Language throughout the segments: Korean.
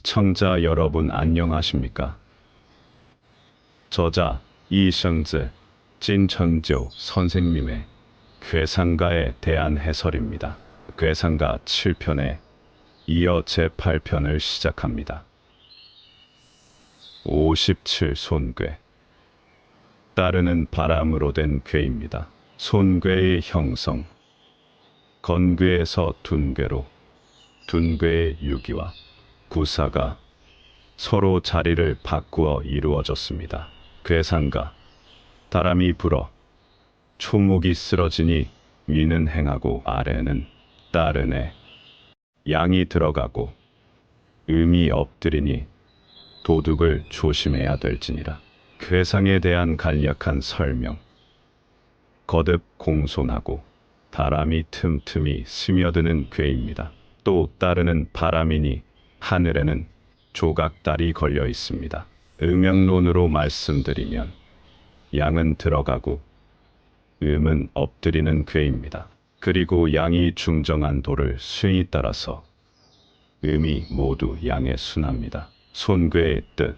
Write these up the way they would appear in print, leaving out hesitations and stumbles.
시청자 여러분 안녕하십니까? 저자 이성즈 진천조 선생님의 괴상가에 대한 해설입니다. 괴상가 7편에 이어 제8편을 시작합니다. 57 손괴. 따르는 바람으로 된 괴입니다. 손괴의 형성. 건괴에서 둔괴로, 둔괴의 유기와 구사가 서로 자리를 바꾸어 이루어졌습니다. 괴상가. 바람이 불어 초목이 쓰러지니 위는 행하고 아래는 따르네. 양이 들어가고 음이 엎드리니 도둑을 조심해야 될지니라. 괴상에 대한 간략한 설명. 거듭 공손하고 바람이 틈틈이 스며드는 괴입니다. 또 따르는 바람이니 하늘에는 조각달이 걸려 있습니다. 음양론으로 말씀드리면 양은 들어가고 음은 엎드리는 괴입니다. 그리고 양이 중정한 도를 수에 따라서 음이 모두 양에 순합니다. 손괴의 뜻.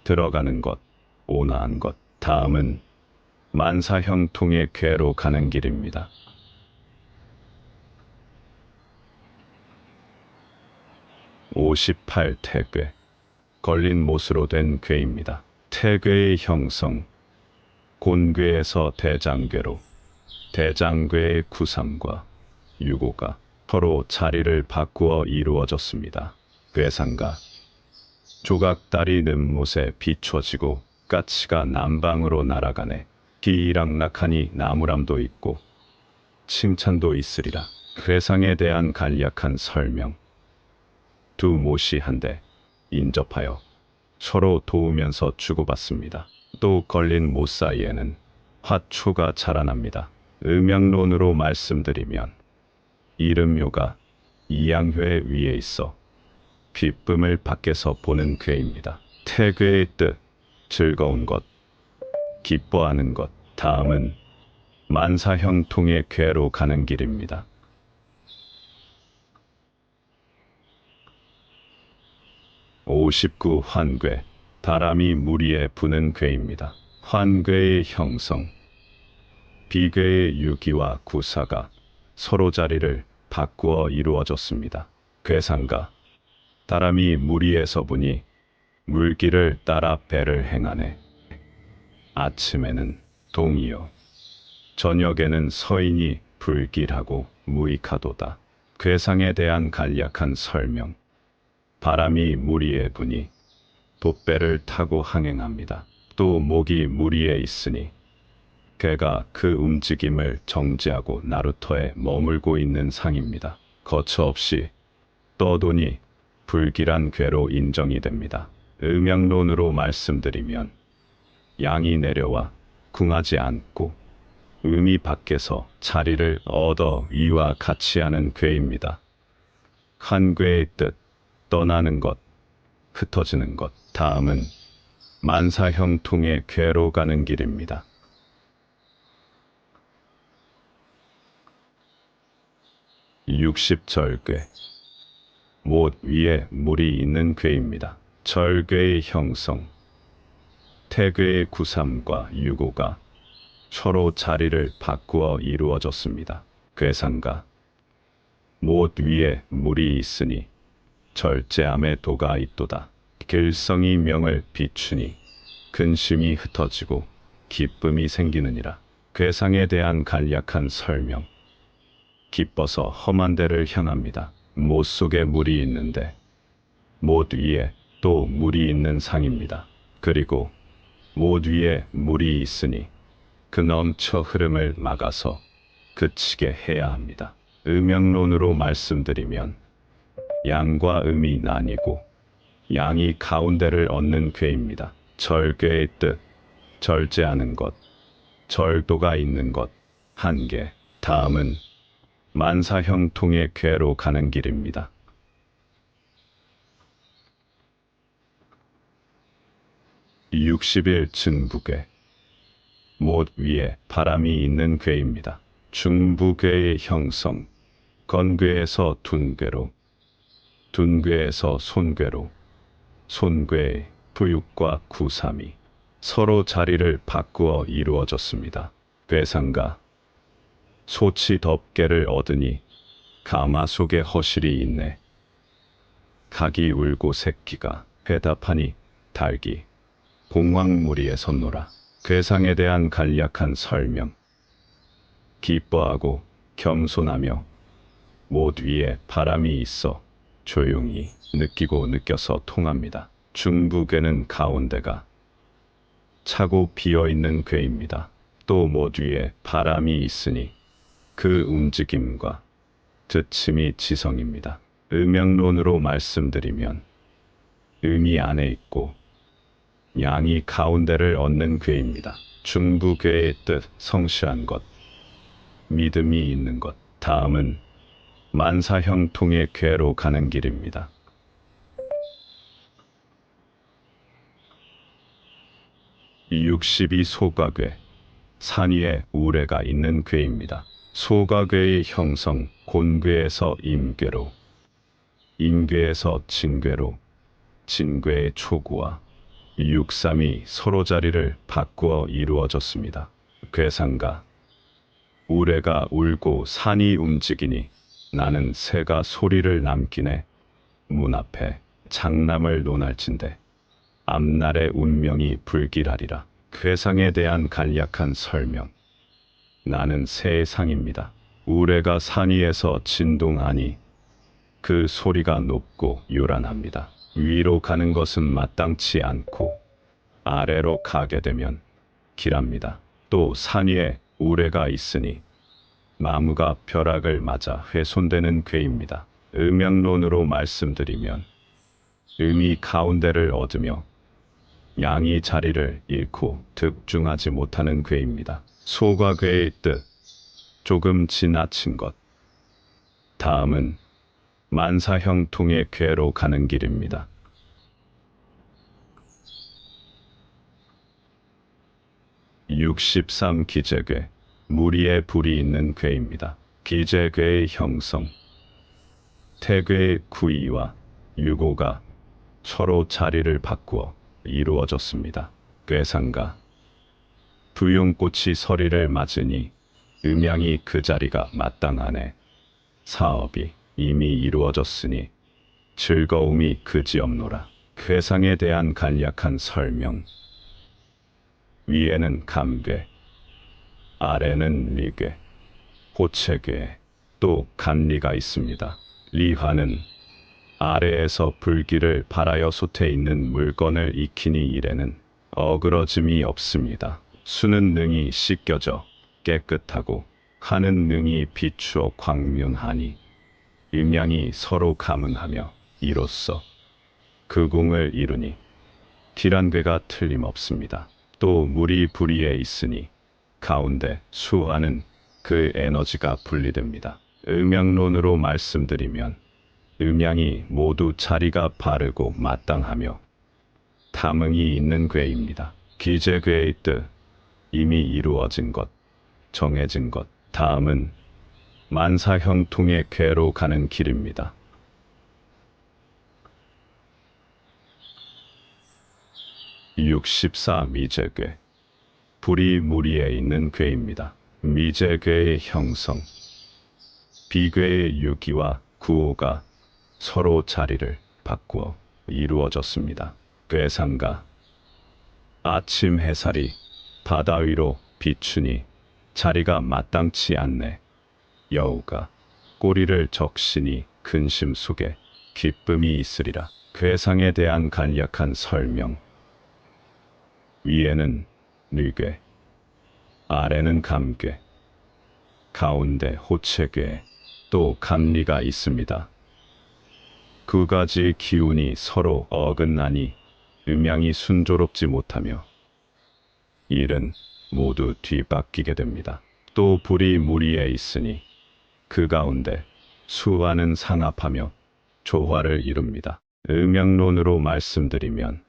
들어가는 것, 온화한 것. 다음은 만사형통의 괴로 가는 길입니다. 58 태괴. 걸린 못으로 된 괴입니다. 태괴의 형성. 곤괴에서 대장괴로, 대장괴의 구삼과 유고가 서로 자리를 바꾸어 이루어졌습니다. 괴상가. 조각달이 는못에 비춰지고 까치가 남방으로 날아가네. 기이락락하니 나무람도 있고 칭찬도 있으리라. 괴상에 대한 간략한 설명. 두 못이 한데 인접하여 서로 도우면서 주고받습니다. 또 걸린 못 사이에는 화초가 자라납니다. 음양론으로 말씀드리면 이름묘가 이양회 위에 있어 기쁨을 밖에서 보는 괴입니다. 태괴의 뜻. 즐거운 것, 기뻐하는 것. 다음은 만사형통의 괴로 가는 길입니다. 59 환괴. 바람이 무리에 부는 괴입니다. 환괴의 형성. 비괴의 유기와 구사가 서로 자리를 바꾸어 이루어졌습니다. 괴상가. 바람이 무리에서 부니 물길을 따라 배를 행하네. 아침에는 동이요, 저녁에는 서인이 불길하고 무익하도다. 괴상에 대한 간략한 설명. 바람이 무리에 부니 돛배를 타고 항행합니다. 또 목이 무리에 있으니 괴가 그 움직임을 정지하고 나루터에 머물고 있는 상입니다. 거처없이 떠도니 불길한 괴로 인정이 됩니다. 음양론으로 말씀드리면 양이 내려와 궁하지 않고 음이 밖에서 자리를 얻어 이와 같이 하는 괴입니다. 한괴의 뜻. 떠나는 것, 흩어지는 것. 다음은 만사형통의 괴로 가는 길입니다. 60 절괴. 못 위에 물이 있는 괴입니다. 절괴의 형성. 태괴의 구삼과 유고가 서로 자리를 바꾸어 이루어졌습니다. 괴상가. 못 위에 물이 있으니 절제함의 도가 있도다. 길성이 명을 비추니 근심이 흩어지고 기쁨이 생기느니라. 괴상에 대한 간략한 설명. 기뻐서 험한 데를 향합니다. 못 속에 물이 있는데 못 위에 또 물이 있는 상입니다. 그리고 못 위에 물이 있으니 그 넘쳐 흐름을 막아서 그치게 해야 합니다. 음양론으로 말씀드리면 양과 음이 나뉘고 양이 가운데를 얻는 괴입니다. 절괴의 뜻. 절제하는 것, 절도가 있는 것. 한계. 다음은 만사형통의 괴로 가는 길입니다. 61 증부괴. 못 위에 바람이 있는 괴입니다. 중부괴의 형성. 건괴에서 둔괴로, 둔괴에서 손괴로, 손괴의 부육과 구삼이 서로 자리를 바꾸어 이루어졌습니다. 괴상가 소치 덮개를 얻으니 가마속에 허실이 있네. 닭이 울고 새끼가 회답하니 닭이 공황무리에 섰노라. 괴상에 대한 간략한 설명. 기뻐하고 겸손하며 못 위에 바람이 있어 조용히 느끼고 느껴서 통합니다. 중부괴는 가운데가 차고 비어있는 괴입니다. 또 못 위에 바람이 있으니 그 움직임과 드침이 지성입니다. 음양론으로 말씀드리면 음이 안에 있고 양이 가운데를 얻는 괴입니다. 중부괴의 뜻 성실한 것, 믿음이 있는 것. 다음은 만사형통의 괴로 가는 길입니다. 62 소가괴, 산 위에 우레가 있는 괴입니다. 소가괴의 형성, 곤괴에서 임괴로, 임괴에서 진괴로, 진괴의 초구와 육삼이 서로 자리를 바꾸어 이루어졌습니다. 괴상가 우레가 울고 산이 움직이니 나는 새가 소리를 남기네. 문 앞에 장남을 논할진대 앞날의 운명이 불길하리라. 괴상에 대한 간략한 설명. 나는 새의 상입니다. 우레가 산 위에서 진동하니 그 소리가 높고 요란합니다. 위로 가는 것은 마땅치 않고 아래로 가게 되면 길합니다. 또 산 위에 우레가 있으니 나무가 벼락을 맞아 훼손되는 괴입니다. 음양론으로 말씀드리면 음이 가운데를 얻으며 양이 자리를 잃고 득중하지 못하는 괴입니다. 소가괴의 뜻 조금 지나친 것. 다음은 만사형통의 괴로 가는 길입니다. 63 기재괴, 무리에 불이 있는 괴입니다. 기재괴의 형성, 태괴의 구이와 유고가 서로 자리를 바꾸어 이루어졌습니다. 괴상가 부용꽃이 서리를 맞으니 음양이 그 자리가 마땅하네. 사업이 이미 이루어졌으니 즐거움이 그지없노라. 괴상에 대한 간략한 설명. 위에는 감괴, 아래는 리괴, 호체괴, 또 간리가 있습니다. 리화는 아래에서 불길을 발하여 솥에 있는 물건을 익히니 이래는 어그러짐이 없습니다. 수는 능히 씻겨져 깨끗하고 하는 능히 비추어 광명하니 음양이 서로 감응하며 이로써 그 공을 이루니 기란괴가 틀림없습니다. 또 물이 불위에 있으니 가운데 수하는 그 에너지가 분리됩니다. 음양론으로 말씀드리면 음양이 모두 자리가 바르고 마땅하며 탐응이 있는 괴입니다. 기재괴의 뜻 이미 이루어진 것, 정해진 것. 다음은 만사형통의 괴로 가는 길입니다. 64 미재괴, 불이 무리에 있는 괴입니다. 미재괴의 형성, 비괴의 유기와 구호가 서로 자리를 바꾸어 이루어졌습니다. 괴상가 아침 햇살이 바다 위로 비추니 자리가 마땅치 않네. 여우가 꼬리를 적시니 근심 속에 기쁨이 있으리라. 괴상에 대한 간략한 설명. 위에는 리괴, 아래는 감괴, 가운데 호체괴, 또 감리가 있습니다. 두 가지 기운이 서로 어긋나니 음양이 순조롭지 못하며 일은 모두 뒤바뀌게 됩니다. 또 불이 무리에 있으니 그 가운데 수화는 상합하며 조화를 이룹니다. 음양론으로 말씀드리면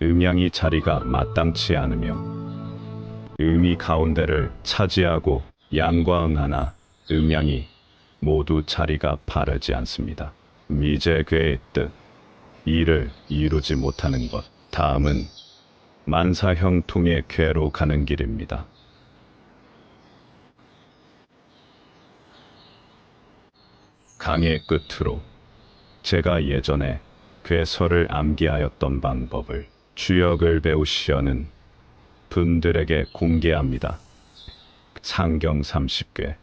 음양이 자리가 마땅치 않으며 음이 가운데를 차지하고 양과 응하나 음양이 모두 자리가 바르지 않습니다. 미재괴의 뜻 이를 이루지 못하는 것. 다음은 만사형통의 궤로 가는 길입니다. 강의 끝으로 제가 예전에 괴설을 암기하였던 방법을 주역을 배우시려는 분들에게 공개합니다. 상경 30궤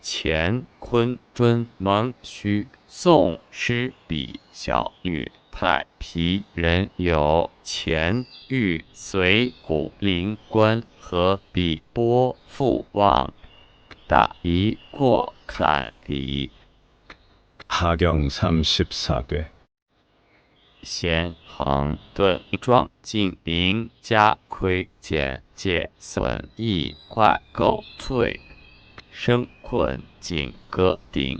乾坤尊蒙虚宋诗比小女太皮人有钱欲随虎灵官和比波复望打一过坎离 하경 34궤 先横顿壮进明加亏减减损益坏构脆生困景歌顶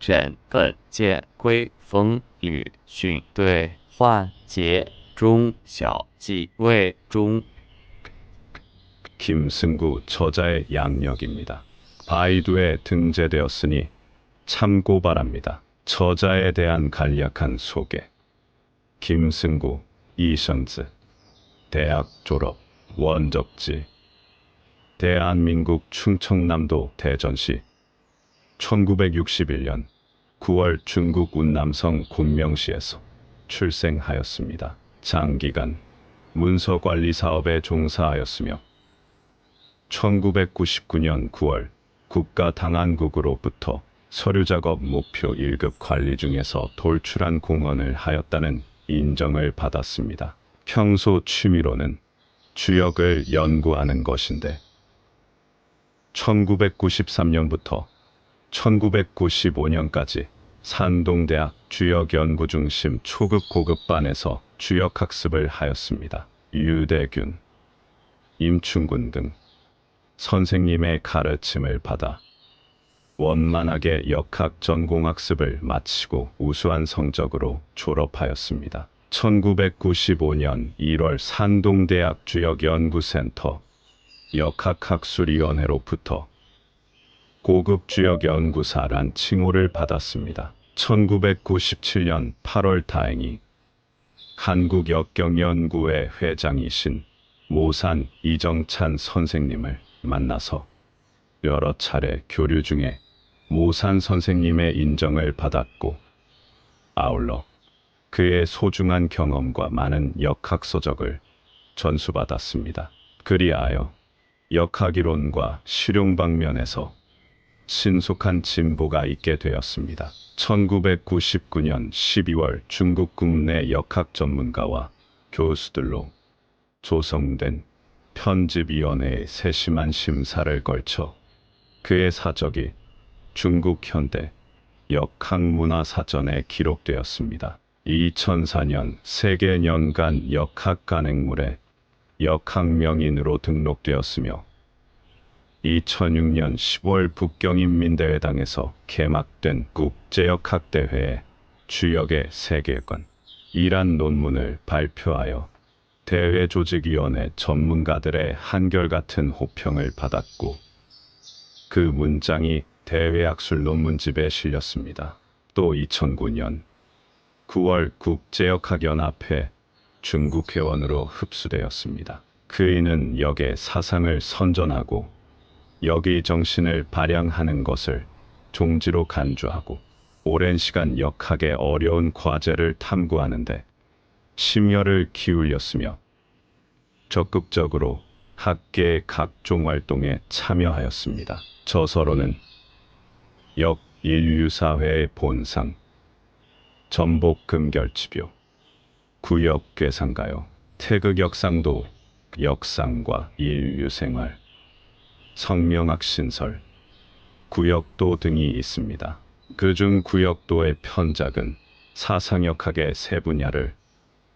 枕艮见归风雨训对换节中小忌位中 김승구 저자의 양력입니다. 바이두에 등재되었으니 참고 바랍니다. 저자에 대한 간략한 소개. 김승구, 이선즈. 대학 졸업, 원적지. 대한민국 충청남도 대전시. 1961년 9월 중국 운남성 군명시에서 출생하였습니다. 장기간 문서관리 사업에 종사하였으며 1999년 9월 국가당한국으로부터 서류작업 목표 1급 관리 중에서 돌출한 공헌을 하였다는 인정을 받았습니다. 평소 취미로는 주역을 연구하는 것인데 1993년부터 1995년까지 산동대학 주역연구중심 초급 고급반에서 주역학습을 하였습니다. 유대균, 임충군 등 선생님의 가르침을 받아 원만하게 역학 전공학습을 마치고 우수한 성적으로 졸업하였습니다. 1995년 1월 산동대학 주역연구센터 역학학술위원회로부터 고급 주역연구사란 칭호를 받았습니다. 1997년 8월 다행히 한국역경연구회 회장이신 모산 이정찬 선생님을 만나서 여러 차례 교류 중에 모산 선생님의 인정을 받았고 아울러 그의 소중한 경험과 많은 역학서적을 전수받았습니다. 그리하여 역학이론과 실용 방면에서 신속한 진보가 있게 되었습니다. 1999년 12월 중국 국내 역학 전문가와 교수들로 조성된 편집위원회의 세심한 심사를 거쳐 그의 사적이 중국 현대 역학문화사전에 기록되었습니다. 2004년 세계 년간 역학 간행물에 역학명인으로 등록되었으며 2006년 10월 북경인민대회당에서 개막된 국제역학대회에 주역의 세계관이란 논문을 발표하여 대회조직위원회 전문가들의 한결같은 호평을 받았고 그 문장이 대외학술 논문집에 실렸습니다. 또 2009년 9월 국제역학연합회 중국 회원으로 흡수되었습니다. 그이는 역의 사상을 선전하고 역의 정신을 발扬하는 것을 종지로 간주하고 오랜 시간 역학의 어려운 과제를 탐구하는데 심혈을 기울였으며 적극적으로 학계의 각종 활동에 참여하였습니다. 저서로는 역 인류사회의 본상, 전복금결치표, 구역괴상가요, 태극역상도, 역상과 인류생활, 성명학 신설, 구역도 등이 있습니다. 그중 구역도의 편작은 사상역학의 세 분야를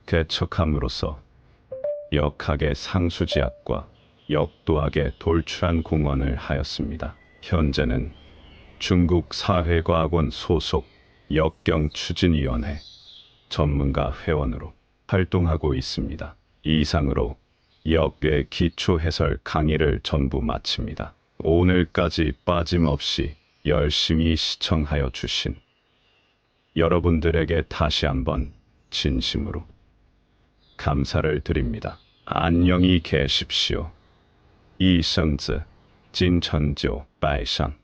개척함으로써 역학의 상수지학과 역도학에 돌출한 공헌을 하였습니다. 현재는 중국 사회과학원 소속 역경추진위원회 전문가 회원으로 활동하고 있습니다. 이상으로 역의 기초해설 강의를 전부 마칩니다. 오늘까지 빠짐없이 열심히 시청하여 주신 여러분들에게 다시 한번 진심으로 감사를 드립니다. 안녕히 계십시오. 이성즈 진천조拜上